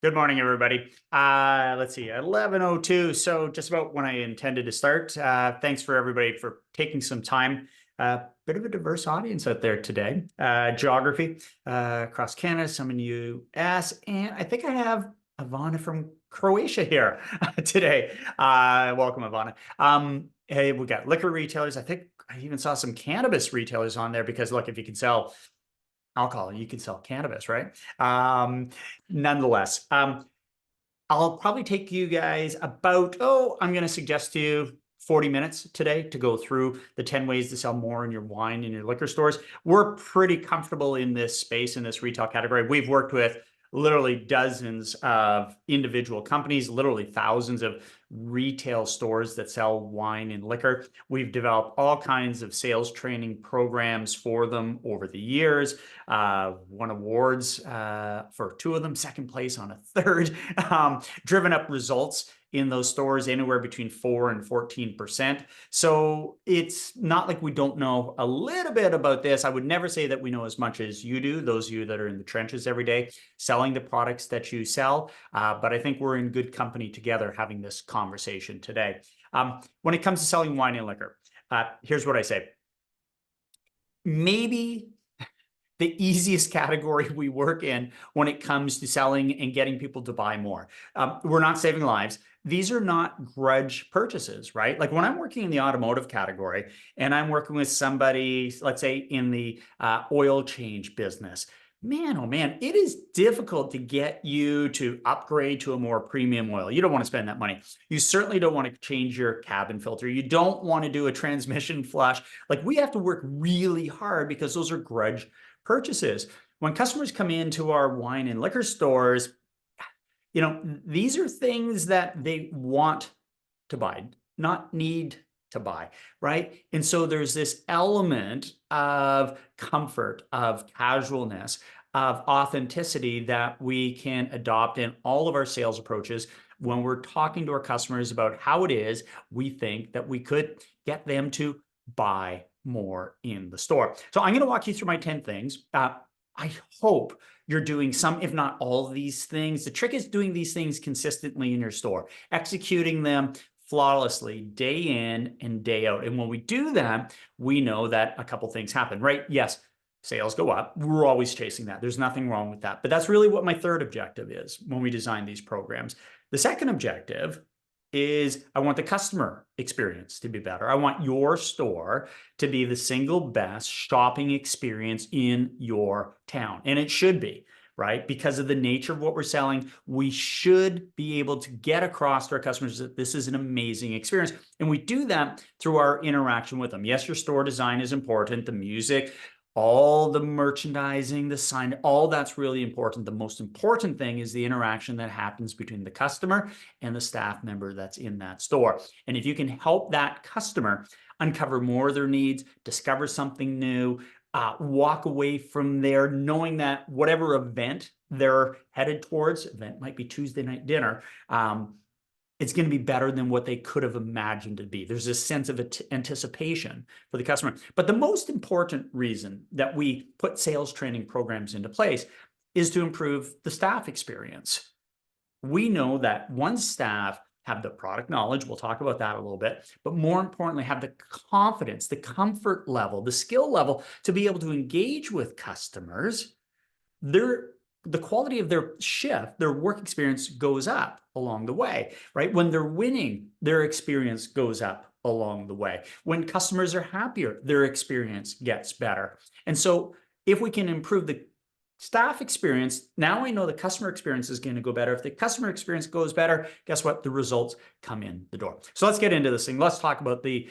Good morning, everybody. Let's see, 11:02. So just about when I intended to start. Thanks for everybody for taking some time. Bit of a diverse audience out there today. Geography across Canada, some in the US, and I think I have Ivana from Croatia here today. Welcome, Ivana. Hey, we got liquor retailers. I think I even saw some cannabis retailers on there because look, if you can sell alcohol, you can sell cannabis, right? Nonetheless, I'll probably take you guys about, I'm going to suggest to you 40 minutes today to go through the 10 ways to sell more in your wine in your liquor stores. We're pretty comfortable in this space, in this retail category. We've worked with literally dozens of individual companies, literally thousands of retail stores that sell wine and liquor. We've developed all kinds of sales training programs for them over the years. Won awards for two of them, second place on a third, driven up results in those stores anywhere between 4 and 14%. So it's not like we don't know a little bit about this. I would never say that we know as much as you do, those of you that are in the trenches every day, selling the products that you sell. But I think we're in good company together having this conversation today. When it comes to selling wine and liquor, here's what I say. Maybe the easiest category we work in when it comes to selling and getting people to buy more. We're not saving lives. These are not grudge purchases, right? Like when I'm working in the automotive category and I'm working with somebody, let's say in the oil change business, man, oh man, it is difficult to get you to upgrade to a more premium oil. You don't want to spend that money. You certainly don't want to change your cabin filter. You don't want to do a transmission flush. Like we have to work really hard because those are grudge purchases. When customers come into our wine and liquor stores, these are things that they want to buy, not need to buy, right? And so there's this element of comfort, of casualness, of authenticity that we can adopt in all of our sales approaches when we're talking to our customers about how it is we think that we could get them to buy more in the store. So I'm going to walk you through my 10 things. I hope you're doing some, if not all of these things. The trick is doing these things consistently in your store, executing them flawlessly day in and day out. And when we do that, we know that a couple things happen, right? Yes, sales go up. We're always chasing that. There's nothing wrong with that. But that's really what my third objective is when we design these programs. The second objective is I want the customer experience to be better. I want your store to be the single best shopping experience in your town. And it should be, right? Because of the nature of what we're selling, we should be able to get across to our customers that this is an amazing experience. And we do that through our interaction with them. Yes, your store design is important, the music, all the merchandising, the sign, all that's really important. The most important thing is the interaction that happens between the customer and the staff member that's in that store. And if you can help that customer uncover more of their needs, discover something new, walk away from there knowing that whatever event they're headed towards, event might be Tuesday night dinner, it's going to be better than what they could have imagined it to be. There's this sense of anticipation for the customer. But the most important reason that we put sales training programs into place is to improve the staff experience. We know that once staff have the product knowledge, we'll talk about that a little bit, but more importantly, have the confidence, the comfort level, the skill level to be able to engage with customers, the quality of their shift, their work experience goes up along the way, right? When they're winning, their experience goes up along the way. When customers are happier, their experience gets better. And so if we can improve the staff experience, now I know the customer experience is going to go better. If the customer experience goes better, guess what? The results come in the door. So let's get into this thing. Let's talk about the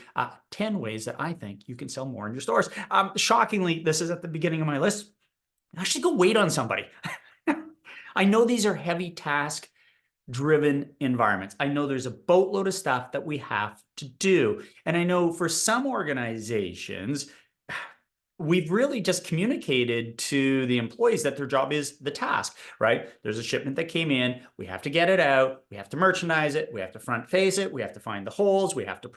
10 ways that I think you can sell more in your stores. Shockingly, this is at the beginning of my list. Actually, go wait on somebody. I know these are heavy task driven environments. I know there's a boatload of stuff that we have to do. And I know for some organizations, we've really just communicated to the employees that their job is the task, right? There's a shipment that came in. We have to get it out. We have to merchandise it. We have to front face it. We have to find the holes. We have to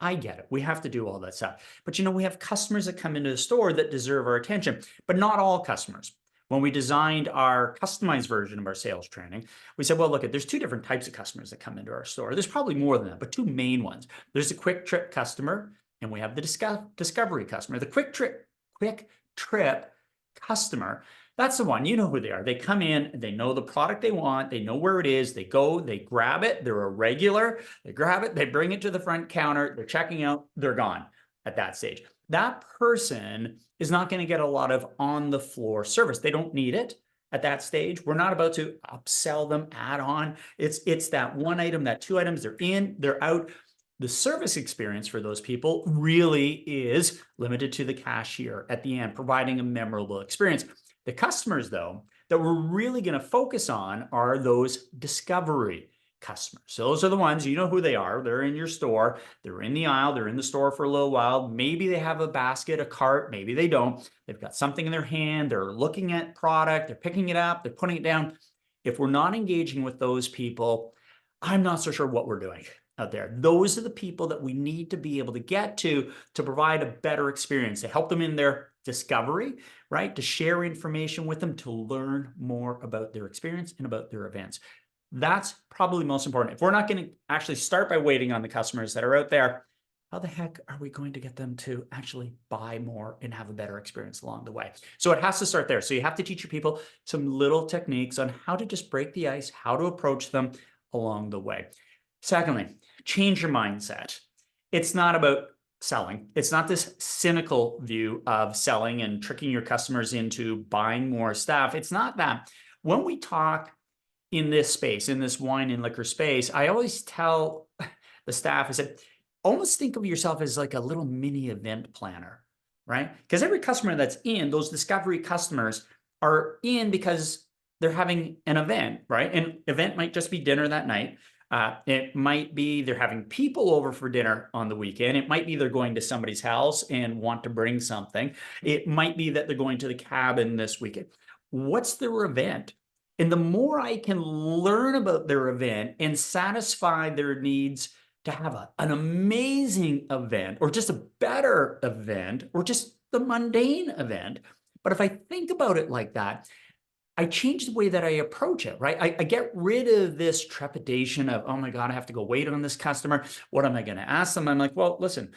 I get it. We have to do all that stuff. But we have customers that come into the store that deserve our attention, but not all customers. When we designed our customized version of our sales training, we said, well, look, there's two different types of customers that come into our store. There's probably more than that, but two main ones. There's a quick trip customer, and we have the discovery customer. The quick trip customer, that's the one, you know who they are. They come in, they know the product they want, they know where it is, they go, they grab it, they're a regular, they grab it, they bring it to the front counter, they're checking out, they're gone at that stage. That person is not going to get a lot of on-the-floor service. They don't need it at that stage. We're not about to upsell them, add on. It's that one item, that two items, they're in, they're out. The service experience for those people really is limited to the cashier at the end, providing a memorable experience. The customers, though, that we're really going to focus on are those discovery customers. So those are the ones, you know who they are. They're in your store. They're in the aisle. They're in the store for a little while. Maybe they have a basket, a cart. Maybe they don't. They've got something in their hand. They're looking at product. They're picking it up. They're putting it down. If we're not engaging with those people, I'm not so sure what we're doing out there. Those are the people that we need to be able to get to provide a better experience, to help them in their discovery, right? To share information with them, to learn more about their experience and about their events. That's probably most important. If we're not going to actually start by waiting on the customers that are out there, how the heck are we going to get them to actually buy more and have a better experience along the way? So it has to start there. So you have to teach your people some little techniques on how to just break the ice, how to approach them along the way. Secondly, change your mindset. It's not about selling. It's not this cynical view of selling and tricking your customers into buying more stuff. It's not that. When we talk in this space, in this wine and liquor space, I always tell the staff, I said, almost think of yourself as like a little mini event planner, right? Because every customer that's in, those discovery customers are in because they're having an event, right? An event might just be dinner that night. It might be they're having people over for dinner on the weekend. It might be they're going to somebody's house and want to bring something. It might be that they're going to the cabin this weekend. What's their event? And the more I can learn about their event and satisfy their needs to have an amazing event or just a better event or just the mundane event. But if I think about it like that, I change the way that I approach it, right? I get rid of this trepidation of, oh my God, I have to go wait on this customer. What am I going to ask them? I'm like, well, listen,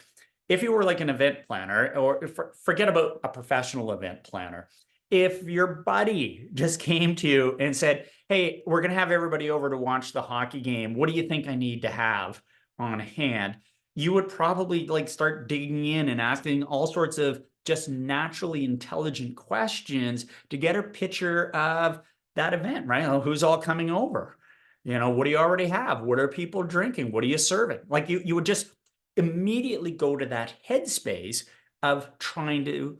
if you were like an event planner, or forget about a professional event planner, if your buddy just came to you and said, hey, we're going to have everybody over to watch the hockey game, what do you think I need to have on hand? You would probably like start digging in and asking all sorts of just naturally intelligent questions to get a picture of that event, right? Who's all coming over? You know, what do you already have? What are people drinking? What are you serving? Like you would just immediately go to that headspace of trying to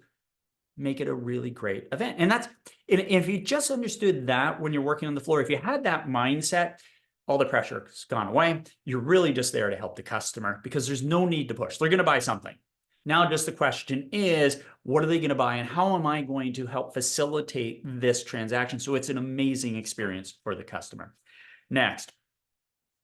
make it a really great event. And that's, and if you just understood that when you're working on the floor, if you had that mindset, all the pressure has gone away. You're really just there to help the customer because there's no need to push. They're going to buy something. Now, just the question is, what are they going to buy and how am I going to help facilitate this transaction so it's an amazing experience for the customer? Next,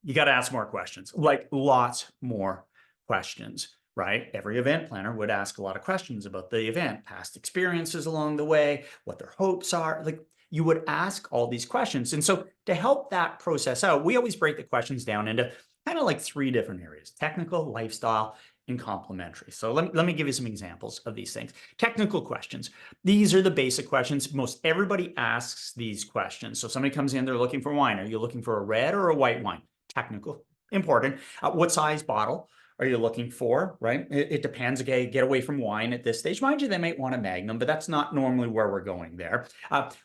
you got to ask more questions, like lots more questions, right? Every event planner would ask a lot of questions about the event, past experiences along the way, what their hopes are. Like you would ask all these questions. And so to help that process out, we always break the questions down into kind of like three different areas: technical, lifestyle, and complementary. So let me give you some examples of these things. Technical questions. These are the basic questions. Most everybody asks these questions. So somebody comes in, they're looking for wine. Are you looking for a red or a white wine? Technical, important. What size bottle are you looking for, right? It depends. Okay, get away from wine at this stage. Mind you, they might want a Magnum, but that's not normally where we're going there.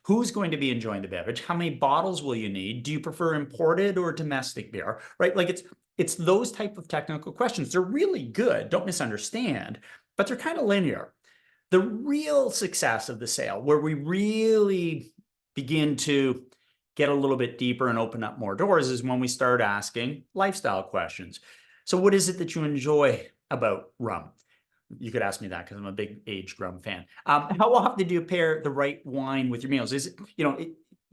Who's going to be enjoying the beverage? How many bottles will you need? Do you prefer imported or domestic beer, right? Like it's those type of technical questions. They're really good, don't misunderstand, but they're kind of linear. The real success of the sale, where we really begin to get a little bit deeper and open up more doors, is when we start asking lifestyle questions. So what is it that you enjoy about rum? You could ask me that because I'm a big aged rum fan. How often do you pair the right wine with your meals? Is it,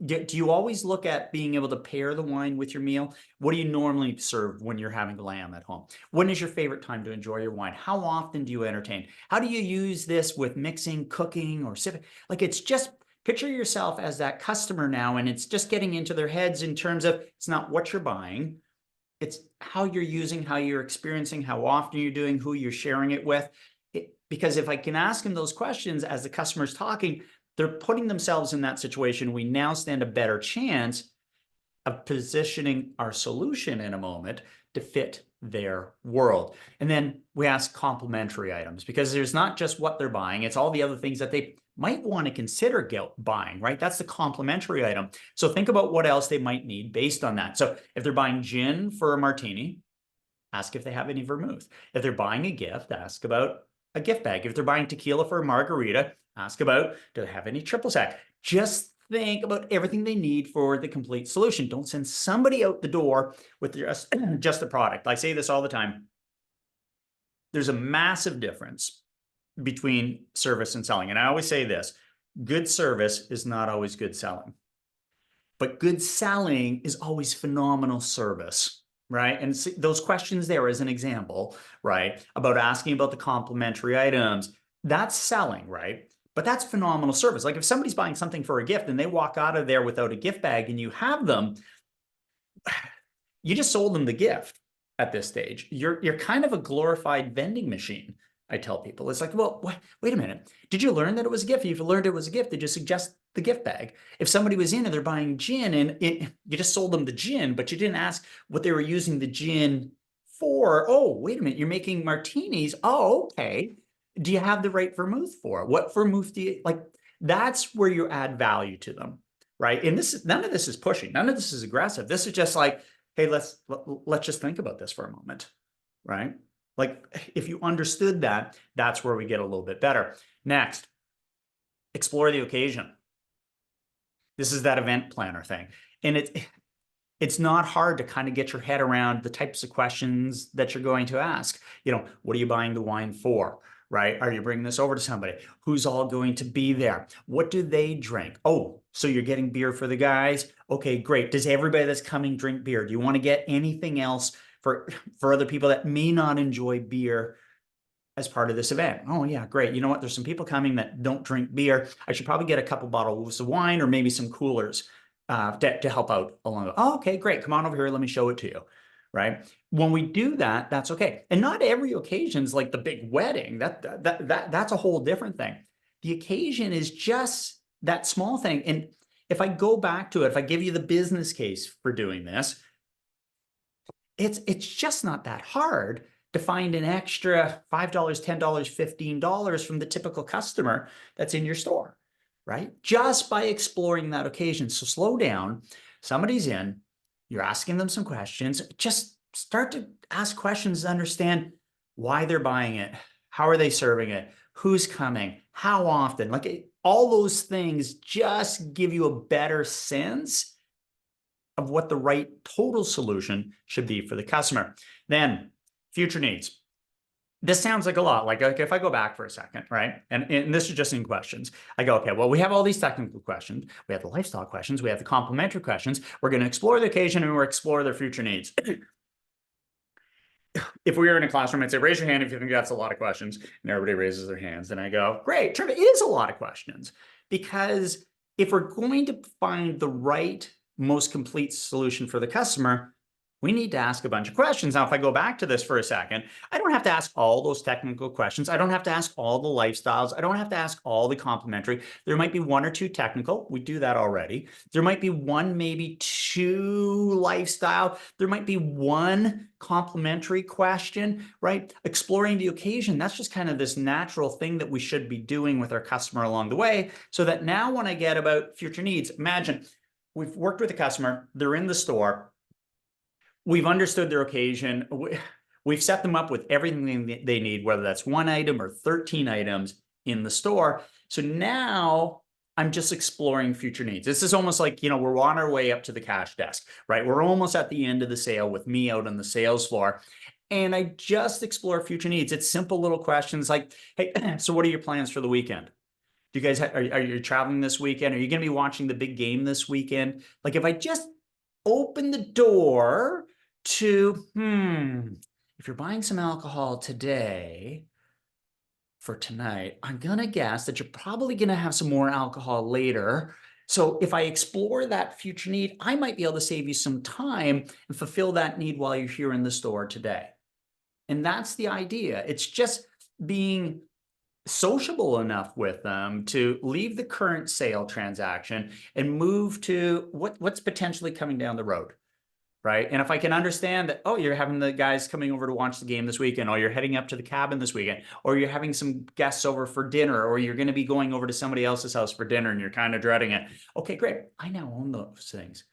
do you always look at being able to pair the wine with your meal? What do you normally serve when you're having lamb at home? When is your favorite time to enjoy your wine? How often do you entertain? How do you use this with mixing, cooking, or sipping? Like it's just picture yourself as that customer now, and it's just getting into their heads in terms of it's not what you're buying, it's how you're using, how you're experiencing, how often you're doing, who you're sharing it with. Because if I can ask them those questions as the customer's talking, they're putting themselves in that situation. We now stand a better chance of positioning our solution in a moment to fit their world. And then we ask complementary items, because there's not just what they're buying, it's all the other things that they might want to consider buying, right? That's the complementary item. So think about what else they might need based on that. So if they're buying gin for a martini, ask if they have any vermouth. If they're buying a gift, ask about a gift bag. If they're buying tequila for a margarita, ask about, do they have any triple sec? Just think about everything they need for the complete solution. Don't send somebody out the door with just the product. I say this all the time. There's a massive difference between service and selling. And I always say this, good service is not always good selling. But good selling is always phenomenal service, right? And those questions there as an example, right? About asking about the complementary items, that's selling, right? But that's phenomenal service. Like if somebody's buying something for a gift and they walk out of there without a gift bag and you have them, you just sold them the gift at this stage. You're kind of a glorified vending machine. I tell people, it's like, well, wait a minute. Did you learn that it was a gift? If you learned it was a gift, did you suggest the gift bag? If somebody was in and they're buying gin and you just sold them the gin, but you didn't ask what they were using the gin for. Oh, wait a minute. You're making martinis. Oh, okay. Do you have the right vermouth for it? What vermouth do you like? That's where you add value to them, right? And none of this is pushing. None of this is aggressive. This is just like, hey, let's just think about this for a moment, right? Like if you understood that, that's where we get a little bit better. Next, explore the occasion. This is that event planner thing. And it's not hard to kind of get your head around the types of questions that you're going to ask. You know, what are you buying the wine for? Right? Are you bringing this over to somebody? Who's all going to be there? What do they drink? Oh, so you're getting beer for the guys? Okay, great. Does everybody that's coming drink beer? Do you want to get anything else for other people that may not enjoy beer as part of this event? Oh yeah, great. You know what? There's some people coming that don't drink beer. I should probably get a couple bottles of wine or maybe some coolers to help out along. Oh, okay, great. Come on over here. Let me show it to you. Right? When we do that, that's okay. And not every occasion is like the big wedding. That's a whole different thing. The occasion is just that small thing. And if I go back to it, if I give you the business case for doing this, it's just not that hard to find an extra $5, $10, $15 from the typical customer that's in your store, right? Just by exploring that occasion. So slow down. Somebody's in, you're asking them some questions. Just start to ask questions to understand why they're buying it. How are they serving it? Who's coming? How often? Like all those things just give you a better sense of what the right total solution should be for the customer. Then future needs. This sounds like a lot. Like if I go back for a second, right? And this is just in questions. I go, okay, well, we have all these technical questions. We have the lifestyle questions. We have the complementary questions. We're going to explore the occasion and we're explore their future needs. If we were in a classroom, I'd say, raise your hand if you think that's a lot of questions. And everybody raises their hands. And I go, great, Trevor, it is a lot of questions. Because if we're going to find the right, most complete solution for the customer, we need to ask a bunch of questions. Now, if I go back to this for a second, I don't have to ask all those technical questions. I don't have to ask all the lifestyles. I don't have to ask all the complementary. There might be one or two technical. We do that already. There might be one, maybe two lifestyle. There might be one complementary question, right? Exploring the occasion. That's just kind of this natural thing that we should be doing with our customer along the way. So that now when I get about future needs, imagine we've worked with a customer, they're in the store, we've understood their occasion. We've set them up with everything they need, whether that's one item or 13 items in the store. So now I'm just exploring future needs. This is almost like, we're on our way up to the cash desk, right? We're almost at the end of the sale with me out on the sales floor. And I just explore future needs. It's simple little questions like, hey, so what are your plans for the weekend? Do you guys, are you traveling this weekend? Are you going to be watching the big game this weekend? Like if I just open the door to, if you're buying some alcohol today, for tonight, I'm gonna guess that you're probably gonna have some more alcohol later. So if I explore that future need, I might be able to save you some time and fulfill that need while you're here in the store today. And that's the idea. It's just being sociable enough with them to leave the current sale transaction and move to what's potentially coming down the road. Right. And if I can understand that, oh, you're having the guys coming over to watch the game this weekend, or you're heading up to the cabin this weekend, or you're having some guests over for dinner, or you're going to be going over to somebody else's house for dinner and you're kind of dreading it. Okay, great. I now own those things.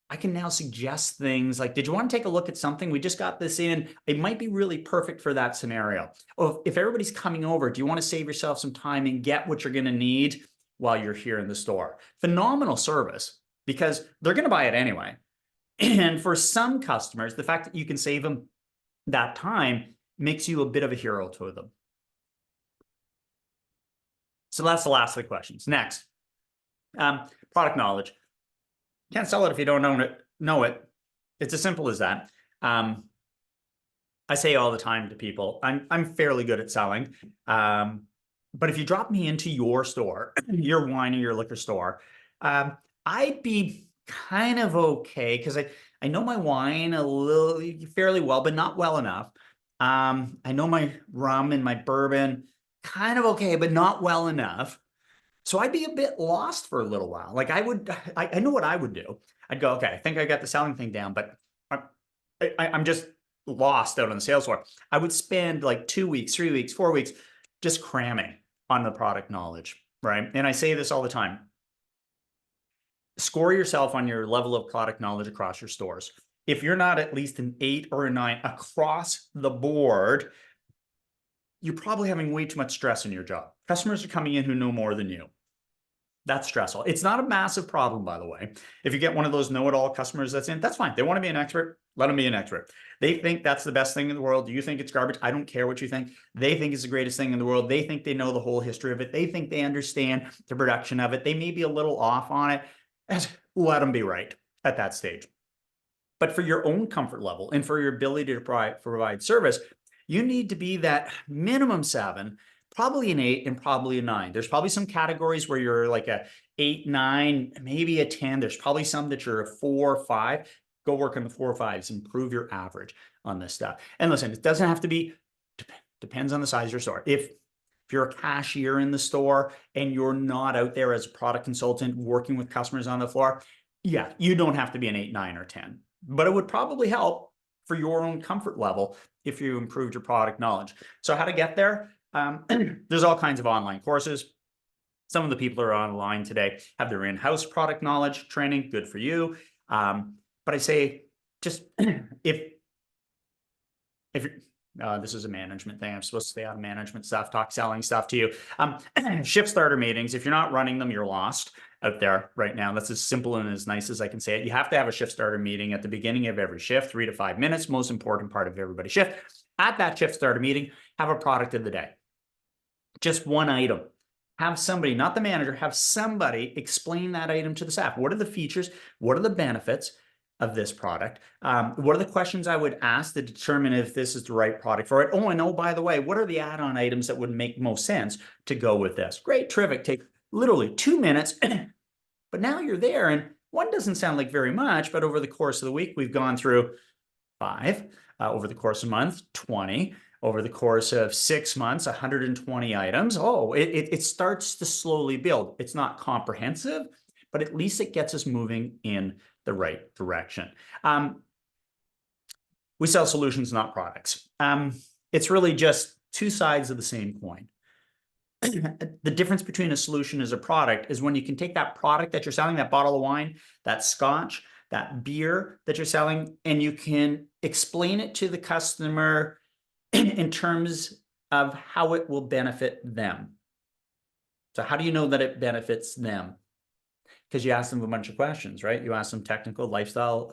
I can now suggest things like, did you want to take a look at something? We just got this in. It might be really perfect for that scenario. Or if everybody's coming over, do you want to save yourself some time and get what you're going to need while you're here in the store? Phenomenal service, because they're going to buy it anyway. And for some customers, the fact that you can save them that time makes you a bit of a hero to them. So that's the last of the questions. Next, product knowledge. Can't sell it if you don't know it. It's as simple as that. I say all the time to people, I'm fairly good at selling. But if you drop me into your store, your wine or your liquor store, I'd be kind of okay, because I know my wine a little fairly well, but not well enough. I know my rum and my bourbon kind of okay, but not well enough. So I'd be a bit lost for a little while. Like I know what I would do. I'd go, okay, I think I got the selling thing down, but I'm just lost out on the sales floor. I would spend like 2 weeks, 3 weeks, 4 weeks just cramming on the product knowledge, right? And I say this all the time. Score yourself on your level of product knowledge across your stores. If you're not at least an 8 or a 9 across the board, you're probably having way too much stress in your job. Customers are coming in who know more than you. That's stressful. It's not a massive problem, by the way. If you get one of those know-it-all customers that's in, that's fine. They want to be an expert, let them be an expert. They think that's the best thing in the world. Do you think it's garbage? I don't care what you think. They think it's the greatest thing in the world. They think they know the whole history of it. They think they understand the production of it. They may be a little off on it. Let them be right at that stage. But for your own comfort level and for your ability to provide service, you need to be that minimum 7, probably an 8, and probably a 9. There's probably some categories where you're like a 8, 9, maybe a 10. There's probably some that you're a 4, 5. Go work on the 4 or 5s, improve your average on this stuff. And listen, it doesn't have to be, depends on the size of your store. If you're a cashier in the store and you're not out there as a product consultant working with customers on the floor, yeah, you don't have to be an 8, 9, or 10. But it would probably help for your own comfort level if you improved your product knowledge. So how to get there? There's all kinds of online courses. Some of the people who are online today have their in-house product knowledge training. Good for you. But I say, just if this is a management thing, I'm supposed to stay out of management stuff, talk selling stuff to you. Shift starter meetings, if you're not running them, you're lost out there right now. That's as simple and as nice as I can say it. You have to have a shift starter meeting at the beginning of every shift, 3 to 5 minutes, most important part of everybody's shift. At that shift starter meeting, have a product of the day. Just one item. Have somebody, not the manager, have somebody explain that item to the staff. What are the features? What are the benefits of this product? What are the questions I would ask to determine if this is the right product for it? Oh, and oh, by the way, what are the add-on items that would make most sense to go with this? Great, terrific. Take literally 2 minutes, but now you're there, and 1 doesn't sound like very much, but over the course of the week, we've gone through 5, over the course of a month, 20, over the course of 6 months, 120 items. Oh, it starts to slowly build. It's not comprehensive, but at least it gets us moving in the right direction. We sell solutions, not products. It's really just 2 sides of the same coin. The difference between a solution as a product is when you can take that product that you're selling, that bottle of wine, that scotch, that beer that you're selling, and you can explain it to the customer in terms of how it will benefit them. So how do you know that it benefits them? Because you ask them a bunch of questions, right? You ask them technical, lifestyle,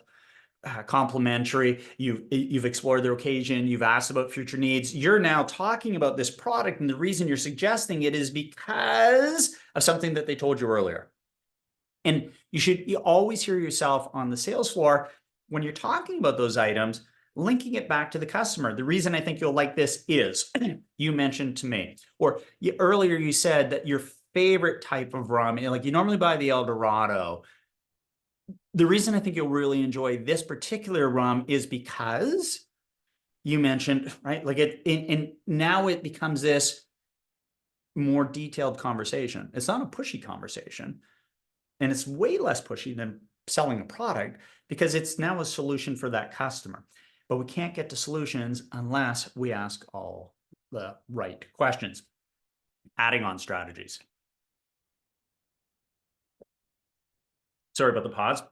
complimentary. You've explored their occasion. You've asked about future needs. You're now talking about this product, and the reason you're suggesting it is because of something that they told you earlier. And you always hear yourself on the sales floor when you're talking about those items. linking it back to the customer. The reason I think you'll like this is you mentioned to me, or earlier you said that your favorite type of rum, like you normally buy the El Dorado. The reason I think you'll really enjoy this particular rum is because you mentioned, right? Like and now it becomes this more detailed conversation. It's not a pushy conversation, and it's way less pushy than selling a product because it's now a solution for that customer. But we can't get to solutions unless we ask all the right questions. Adding on strategies. Sorry about the pause.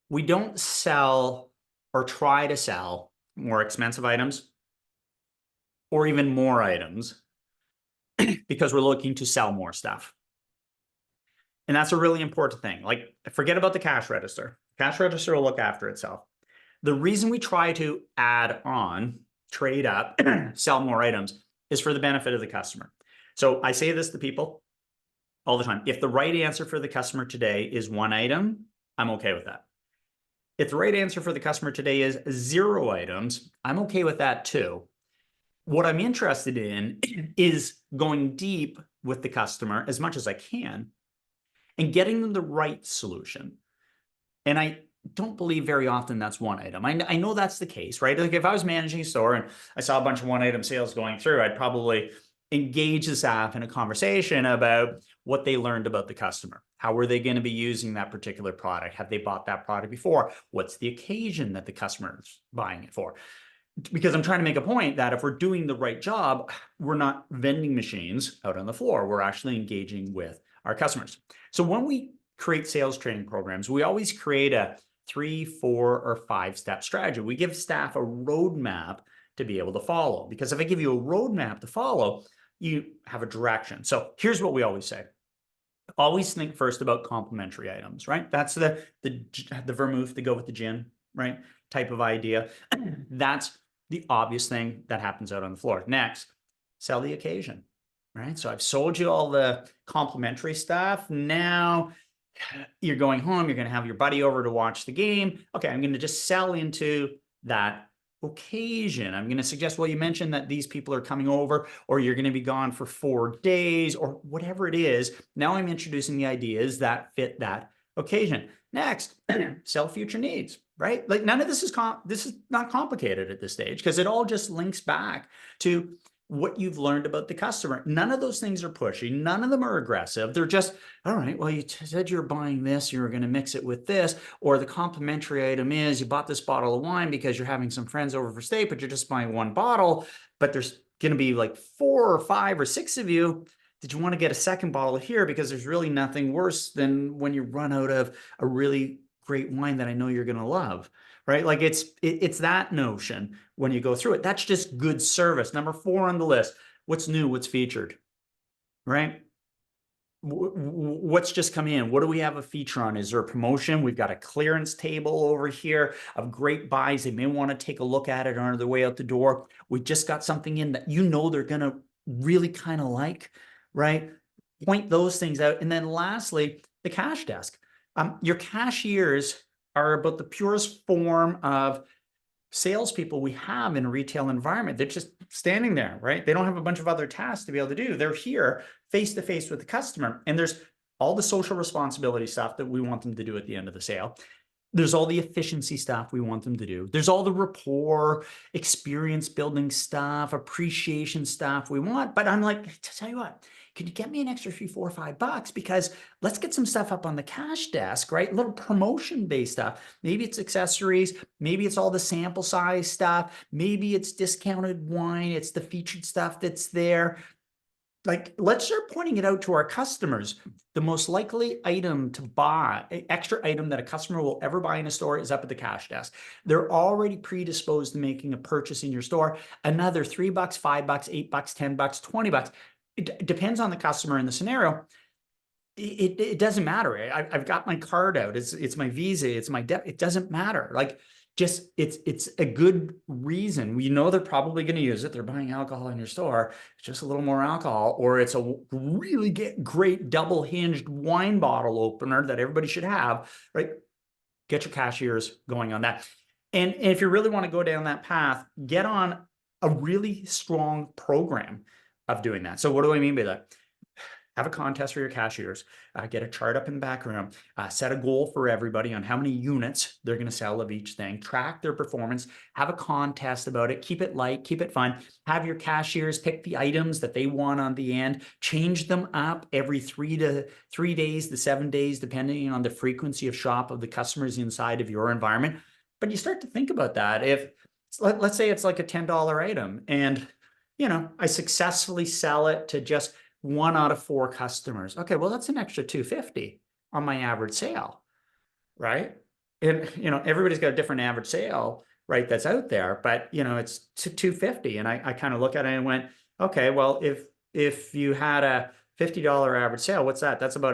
We don't sell or try to sell more expensive items or even more items because we're looking to sell more stuff. And that's a really important thing. Like, forget about the cash register. Cash register will look after itself. The reason we try to add on, trade up, sell more items is for the benefit of the customer. So I say this to people all the time. If the right answer for the customer today is one item, I'm okay with that. If the right answer for the customer today is 0 items, I'm okay with that too. What I'm interested in is going deep with the customer as much as I can and getting them the right solution. And I don't believe very often that's one item. I know that's the case, right? Like if I was managing a store and I saw a bunch of one item sales going through, I'd probably engage the staff in a conversation about what they learned about the customer. How were they going to be using that particular product? Have they bought that product before? What's the occasion that the customer is buying it for? Because I'm trying to make a point that if we're doing the right job, we're not vending machines out on the floor. We're actually engaging with our customers. So when we create sales training programs, we always create a 3, 4, or 5-step strategy. We give staff a roadmap to be able to follow. Because if I give you a roadmap to follow, you have a direction. So here's what we always say. Always think first about complementary items, right? That's the vermouth to go with the gin, right? Type of idea. That's the obvious thing that happens out on the floor. Next, sell the occasion, right? So I've sold you all the complimentary stuff. Now you're going home, you're going to have your buddy over to watch the game. Okay, I'm going to just sell into that occasion. I'm going to suggest, well, you mentioned that these people are coming over, or you're going to be gone for 4 days, or whatever it is. Now I'm introducing the ideas that fit that occasion. Next, sell future needs, right? Like none of this is not complicated at this stage because it all just links back to what you've learned about the customer. None of those things are pushy. None of them are aggressive. They're just, all right, well, you said you're buying this, you were going to mix it with this, or the complimentary item is you bought this bottle of wine because you're having some friends over for steak, but you're just buying 1 bottle, but there's going to be like 4 or 5 or 6 of you. Did you want to get a second bottle here? Because there's really nothing worse than when you run out of a really great wine that I know you're going to love, right? Like it's that notion when you go through it. That's just good service. Number 4 on the list. What's new? What's featured, right? What's just come in? What do we have a feature on? Is there a promotion? We've got a clearance table over here of great buys. They may want to take a look at it on their way out the door. We just got something in that they're going to really kind of like, right? Point those things out. And then lastly, the cash desk. Your cashiers are about the purest form of salespeople we have in a retail environment. They're just standing there, right? They don't have a bunch of other tasks to be able to do. They're here face to face with the customer. And there's all the social responsibility stuff that we want them to do at the end of the sale. There's all the efficiency stuff we want them to do. There's all the rapport, experience building stuff, appreciation stuff we want. But I'm like, to tell you what, could you get me an extra $3, $4, $5? Because let's get some stuff up on the cash desk, right? A little promotion-based stuff. Maybe it's accessories. Maybe it's all the sample size stuff. Maybe it's discounted wine. It's the featured stuff that's there. Like, let's start pointing it out to our customers. The most likely item to buy, extra item that a customer will ever buy in a store is up at the cash desk. They're already predisposed to making a purchase in your store. Another $3, $5, $8, $10, $20. It depends on the customer and the scenario. It doesn't matter. I've got my card out. It's my Visa. It's my debit. It doesn't matter. Like, just it's a good reason. We know they're probably going to use it. They're buying alcohol in your store. It's just a little more alcohol, or it's a really great double hinged wine bottle opener that everybody should have, right? Get your cashiers going on that. And if you really want to go down that path, get on a really strong program of doing that. So what do I mean by that? Have a contest for your cashiers, get a chart up in the background, set a goal for everybody on how many units they're going to sell of each thing, track their performance, have a contest about it, keep it light, keep it fun, have your cashiers pick the items that they want on the end, change them up every 3 days to 7 days, depending on the frequency of shop of the customers inside of your environment. But you start to think about that. If let's say it's like a $10 item and I successfully sell it to just 1 out of 4 customers. Okay, well, that's an extra $250 on my average sale, right? And everybody's got a different average sale, right? That's out there, but it's $250. And I kind of look at it and went, okay, well, if you had a $50 average sale, what's that? That's about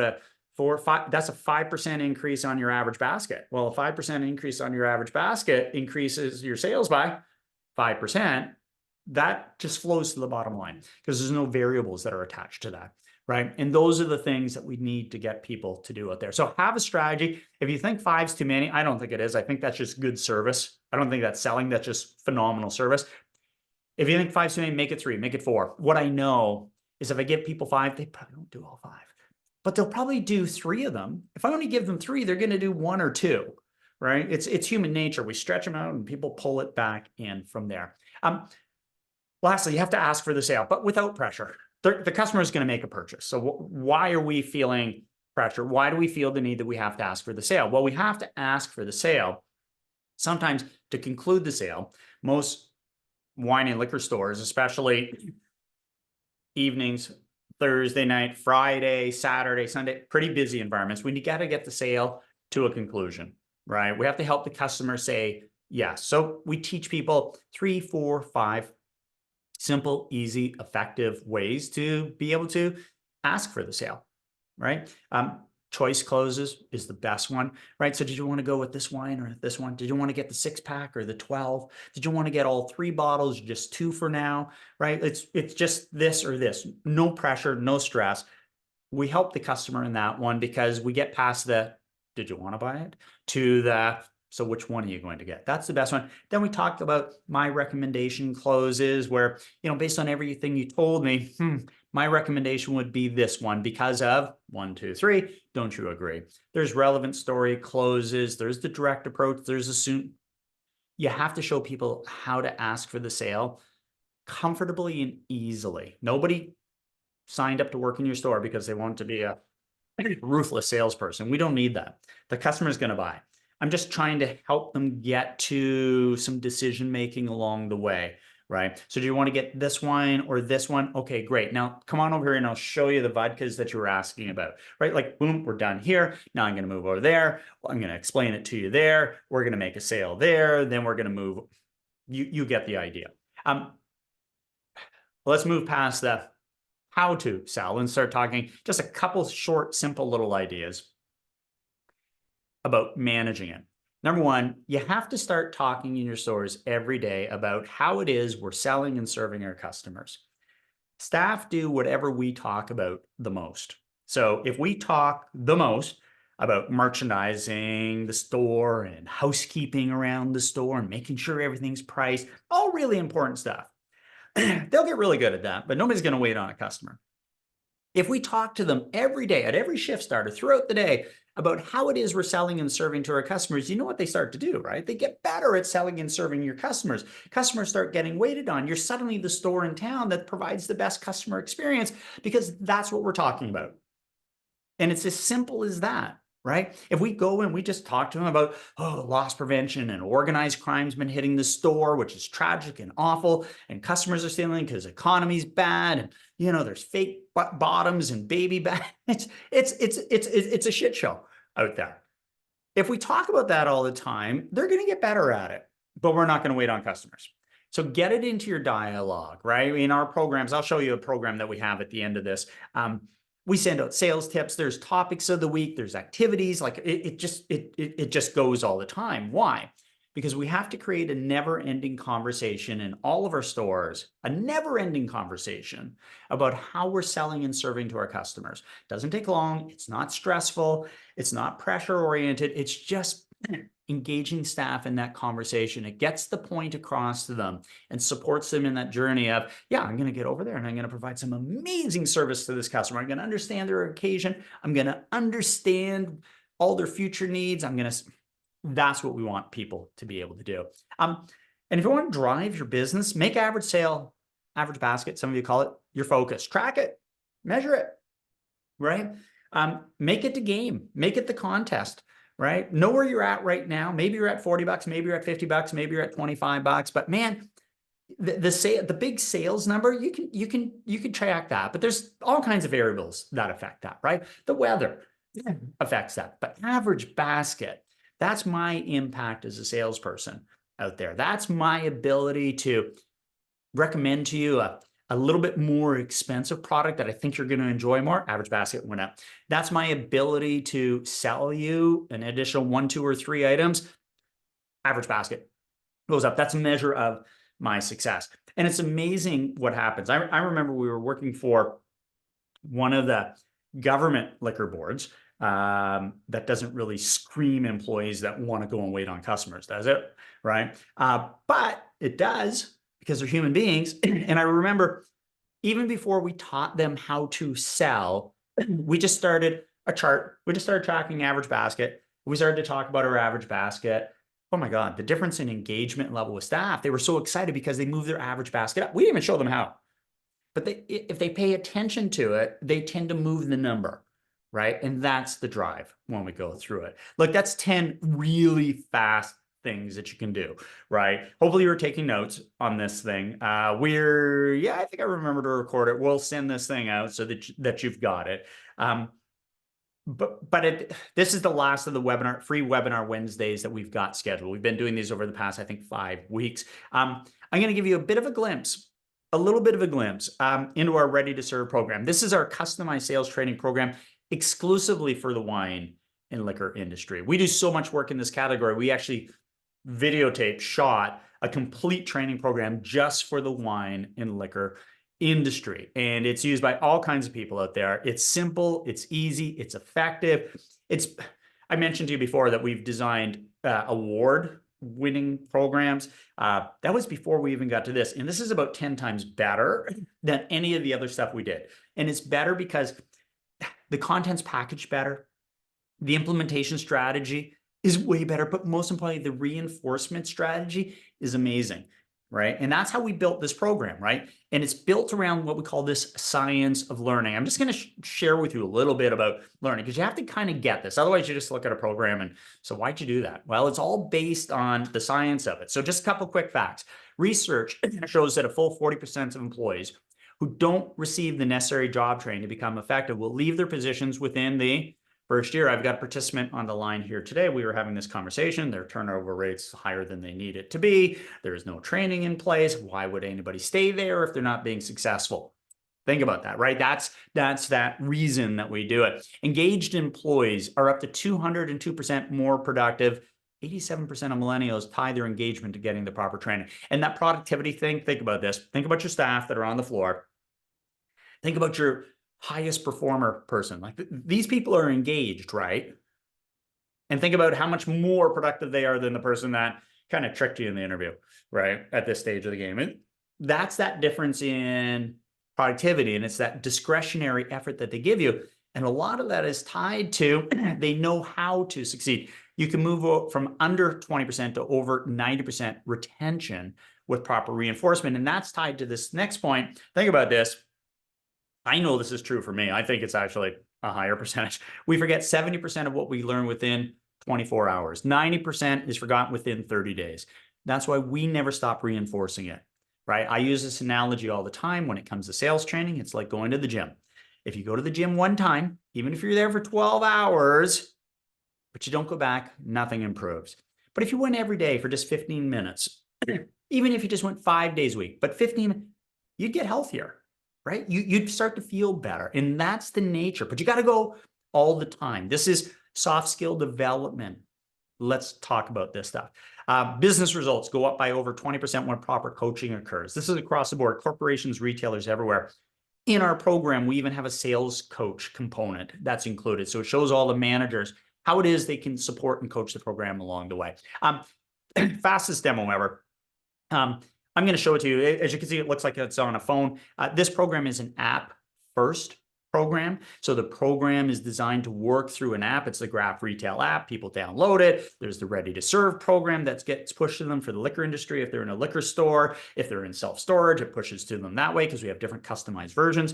that's a 5% increase on your average basket. Well, a 5% increase on your average basket increases your sales by 5%. That just flows to the bottom line because there's no variables that are attached to that, right? And those are the things that we need to get people to do out there. So have a strategy. If you think 5's too many, I don't think it is. I think that's just good service. I don't think that's selling. That's just phenomenal service. If you think 5's too many, make it 3, make it 4. What I know is if I give people 5, they probably don't do all 5, but they'll probably do 3 of them. If I only give them 3, they're going to do 1 or 2, right? It's human nature. We stretch them out and people pull it back in from there. Lastly, you have to ask for the sale, but without pressure. The customer is going to make a purchase. So why are we feeling pressure? Why do we feel the need that we have to ask for the sale? Well, we have to ask for the sale. Sometimes to conclude the sale, most wine and liquor stores, especially evenings, Thursday night, Friday, Saturday, Sunday, pretty busy environments. We got to get the sale to a conclusion, right? We have to help the customer say yes. So we teach people 3, 4, 5 simple, easy, effective ways to be able to ask for the sale, right? Choice closes is the best one, right? So did you want to go with this wine or this one? Did you want to get the 6-pack or the 12? Did you want to get all 3 bottles, just 2 for now, right? It's just this or this. No pressure, no stress. We help the customer in that one because we get past the, did you want to buy it? To the, so which one are you going to get? That's the best one. Then we talked about my recommendation closes where, based on everything you told me, my recommendation would be this one because of 1, 2, 3. Don't you agree? There's relevant story closes. There's the direct approach. There's a soon. You have to show people how to ask for the sale comfortably and easily. Nobody signed up to work in your store because they want to be a ruthless salesperson. We don't need that. The customer is going to buy. I'm just trying to help them get to some decision-making along the way, right? So do you want to get this wine or this one? Okay, great. Now come on over here and I'll show you the vodkas that you were asking about, right? Like, boom, we're done here. Now I'm going to move over there. I'm going to explain it to you there. We're going to make a sale there. Then we're going to move. You get the idea. Let's move past the how to sell and start talking just a couple short, simple little ideas about managing it. Number one, you have to start talking in your stores every day about how it is we're selling and serving our customers. Staff do whatever we talk about the most. So if we talk the most about merchandising the store and housekeeping around the store and making sure everything's priced, all really important stuff. They'll get really good at that, but nobody's going to wait on a customer. If we talk to them every day at every shift starter throughout the day about how it is we're selling and serving to our customers, you know what they start to do, right? They get better at selling and serving your customers. Customers start getting waited on. You're suddenly the store in town that provides the best customer experience because that's what we're talking about. And it's as simple as that, right? If we go and we just talk to them about, loss prevention and organized crime's been hitting the store, which is tragic and awful, and customers are stealing because the economy's bad, and there's fake bottoms and baby bags. It's a shit show out there. If we talk about that all the time, they're going to get better at it, but we're not going to wait on customers. So get it into your dialogue, right? In our programs, I'll show you a program that we have at the end of this. We send out sales tips. There's topics of the week. There's activities. Like it just goes all the time. Why? Because we have to create a never-ending conversation in all of our stores, a never-ending conversation about how we're selling and serving to our customers. It doesn't take long. It's not stressful. It's not pressure-oriented. It's just engaging staff in that conversation. It gets the point across to them and supports them in that journey of, yeah, I'm going to get over there and I'm going to provide some amazing service to this customer. I'm going to understand their occasion. I'm going to understand all their future needs. That's what we want people to be able to do. And if you want to drive your business, make average sale, average basket, some of you call it, your focus. Track it, measure it, right? Make it the game, make it the contest, right? Know where you're at right now. Maybe you're at $40, maybe you're at $50, maybe you're at $25, but man, the big sales number, you can track that, but there's all kinds of variables that affect that, right? The weather affects that, but average basket, that's my impact as a salesperson out there. That's my ability to recommend to you a little bit more expensive product that I think you're going to enjoy more. Average basket went up. That's my ability to sell you an additional 1, 2, or 3 items. Average basket goes up. That's a measure of my success. And it's amazing what happens. I remember we were working for one of the government liquor boards that doesn't really scream employees that want to go and wait on customers, does it? Right? But it does, because they're human beings. And I remember even before we taught them how to sell, we just started a chart. We just started tracking average basket. We started to talk about our average basket. Oh my God, the difference in engagement level with staff. They were so excited because they moved their average basket up. We didn't even show them how. But if they pay attention to it, they tend to move the number, right? And that's the drive when we go through it. Look, that's 10 really fast things that you can do, right? Hopefully you're taking notes on this thing. I think I remember to record it. We'll send this thing out so that you've got it. This is the last of the free webinar Wednesdays that we've got scheduled. We've been doing these over the past, I think, 5 weeks. I'm going to give you a little bit of a glimpse into our Ready to Serve program. This is our customized sales training program exclusively for the wine and liquor industry. We do so much work in this category. We actually shot a complete training program just for the wine and liquor industry. And it's used by all kinds of people out there. It's simple, it's easy, it's effective. I mentioned to you before that we've designed award-winning programs. That was before we even got to this. And this is about 10 times better than any of the other stuff we did. And it's better because the content's packaged better. The implementation strategy is way better, but most importantly, the reinforcement strategy is amazing, right? And that's how we built this program, right? And it's built around what we call this science of learning. I'm just going to share with you a little bit about learning, because you have to kind of get this. Otherwise, you just look at a program and, so why'd you do that? Well, it's all based on the science of it. So just a couple quick facts. Research shows that a full 40% of employees who don't receive the necessary job training to become effective will leave their positions within the first year. I've got a participant on the line here today. We were having this conversation. Their turnover rate's higher than they need it to be. There is no training in place. Why would anybody stay there if they're not being successful? Think about that, right? That's that reason that we do it. Engaged employees are up to 202% more productive. 87% of millennials tie their engagement to getting the proper training. And that productivity thing, think about this. Think about your staff that are on the floor. Think about your highest performer person. Like these people are engaged, right? And think about how much more productive they are than the person that kind of tricked you in the interview, right? At this stage of the game. And that's that difference in productivity. And it's that discretionary effort that they give you. And a lot of that is tied to they know how to succeed. You can move from under 20% to over 90% retention with proper reinforcement. And that's tied to this next point. Think about this. I know this is true for me. I think it's actually a higher percentage. We forget 70% of what we learn within 24 hours. 90% is forgotten within 30 days. That's why we never stop reinforcing it, right? I use this analogy all the time when it comes to sales training. It's like going to the gym. If you go to the gym one time, even if you're there for 12 hours, but you don't go back, nothing improves. But if you went every day for just 15 minutes, even if you just went 5 days a week, but 15, you'd get healthier. Right? You'd start to feel better. And that's the nature, but you got to go all the time. This is soft skill development. Let's talk about this stuff. Business results go up by over 20% when proper coaching occurs. This is across the board, corporations, retailers, everywhere. In our program, we even have a sales coach component that's included. So it shows all the managers how it is they can support and coach the program along the way. Fastest demo ever. I'm going to show it to you. As you can see, it looks like it's on a phone. This program is an app first program. So the program is designed to work through an app. It's the Graph Retail app. People download it. There's the Ready to Serve program that gets pushed to them for the liquor industry. If they're in a liquor store, if they're in self-storage, it pushes to them that way because we have different customized versions.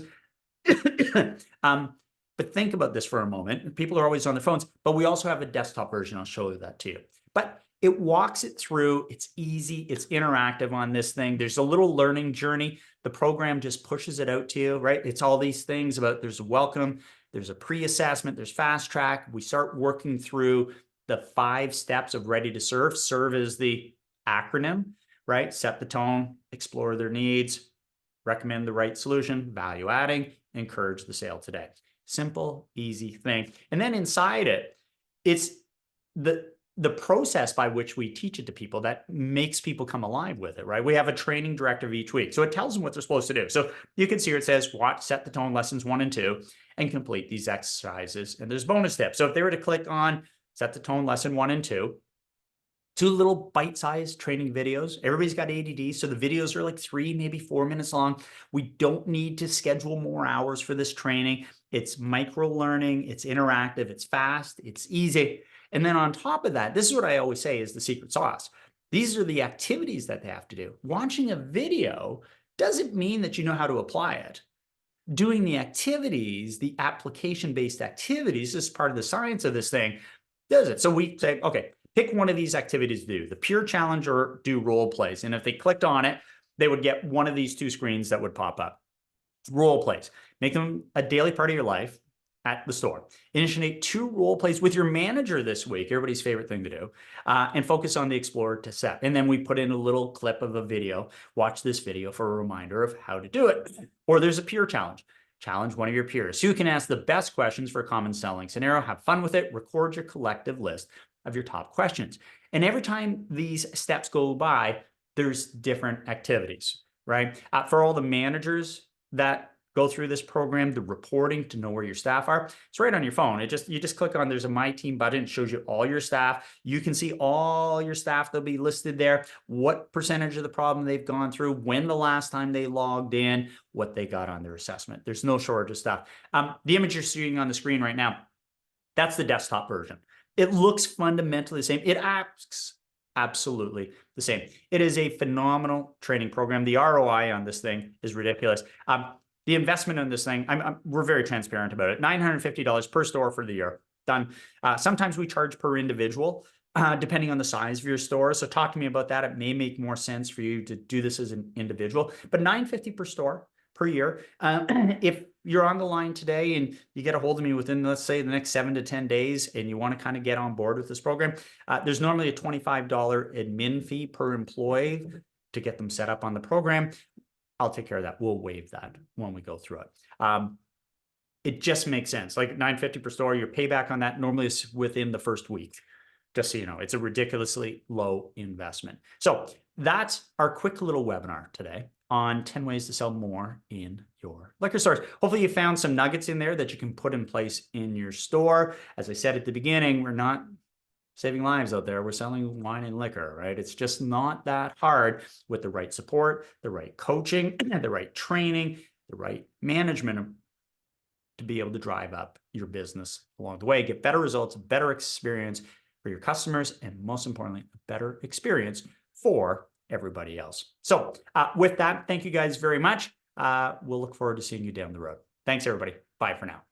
But think about this for a moment. People are always on their phones, but we also have a desktop version. I'll show you that to you. But it walks it through. It's easy. It's interactive on this thing. There's a little learning journey. The program just pushes it out to you, right? It's all these things about there's a welcome, there's a pre-assessment, there's fast track. We start working through the 5 steps of Ready to Serve. Serve is the acronym, right? Set the tone, explore their needs, recommend the right solution, value adding, encourage the sale today. Simple, easy thing. And then inside it, it's the process by which we teach it to people that makes people come alive with it, right? We have a training directive each week. So it tells them what they're supposed to do. So you can see here it says, watch, set the tone lessons 1 and 2, and complete these exercises. And there's bonus tips. So if they were to click on set the tone lesson 1 and 2 little bite-sized training videos. Everybody's got ADD, so the videos are like 3, maybe 4 minutes long. We don't need to schedule more hours for this training. It's micro-learning, it's interactive, it's fast, it's easy. And then on top of that, this is what I always say is the secret sauce. These are the activities that they have to do. Watching a video doesn't mean that you know how to apply it. Doing the activities, the application-based activities, this is part of the science of this thing, does it. So we say, okay, pick one of these activities to do, the Pure Challenge or do role plays. And if they clicked on it, they would get one of these 2 screens that would pop up. Role plays. Make them a daily part of your life at the store. Initiate 2 role plays with your manager this week, everybody's favorite thing to do, and focus on the Explore to Set. And then we put in a little clip of a video. Watch this video for a reminder of how to do it. Or there's a Peer Challenge. Challenge one of your peers. So you can ask the best questions for a common selling scenario, have fun with it, record your collective list of your top questions. And every time these steps go by, there's different activities, right? For all the managers that go through this program, the reporting to know where your staff are, it's right on your phone. You just click on, there's a My Team button, it shows you all your staff. You can see all your staff, they'll be listed there, what percentage of the problem they've gone through, when the last time they logged in, what they got on their assessment. There's no shortage of stuff. The image you're seeing on the screen right now, that's the desktop version. It looks fundamentally the same. It acts absolutely the same. It is a phenomenal training program. The ROI on this thing is ridiculous. The investment in this thing, we're very transparent about it. $950 per store for the year. Done. Sometimes we charge per individual, depending on the size of your store. So talk to me about that. It may make more sense for you to do this as an individual, but $950 per store per year. If you're on the line today and you get a hold of me within, let's say, the next 7 to 10 days, and you want to kind of get on board with this program, there's normally a $25 admin fee per employee to get them set up on the program. I'll take care of that. We'll waive that when we go through it. It just makes sense. Like $950 per store, your payback on that normally is within the first week. Just so you know, it's a ridiculously low investment. So that's our quick little webinar today on 10 ways to sell more in your liquor stores. Hopefully you found some nuggets in there that you can put in place in your store. As I said at the beginning, we're not saving lives out there. We're selling wine and liquor, right? It's just not that hard with the right support, the right coaching, the right training, the right management to be able to drive up your business along the way, get better results, better experience for your customers, and most importantly, a better experience for everybody else. So with that, thank you guys very much. We'll look forward to seeing you down the road. Thanks, everybody. Bye for now.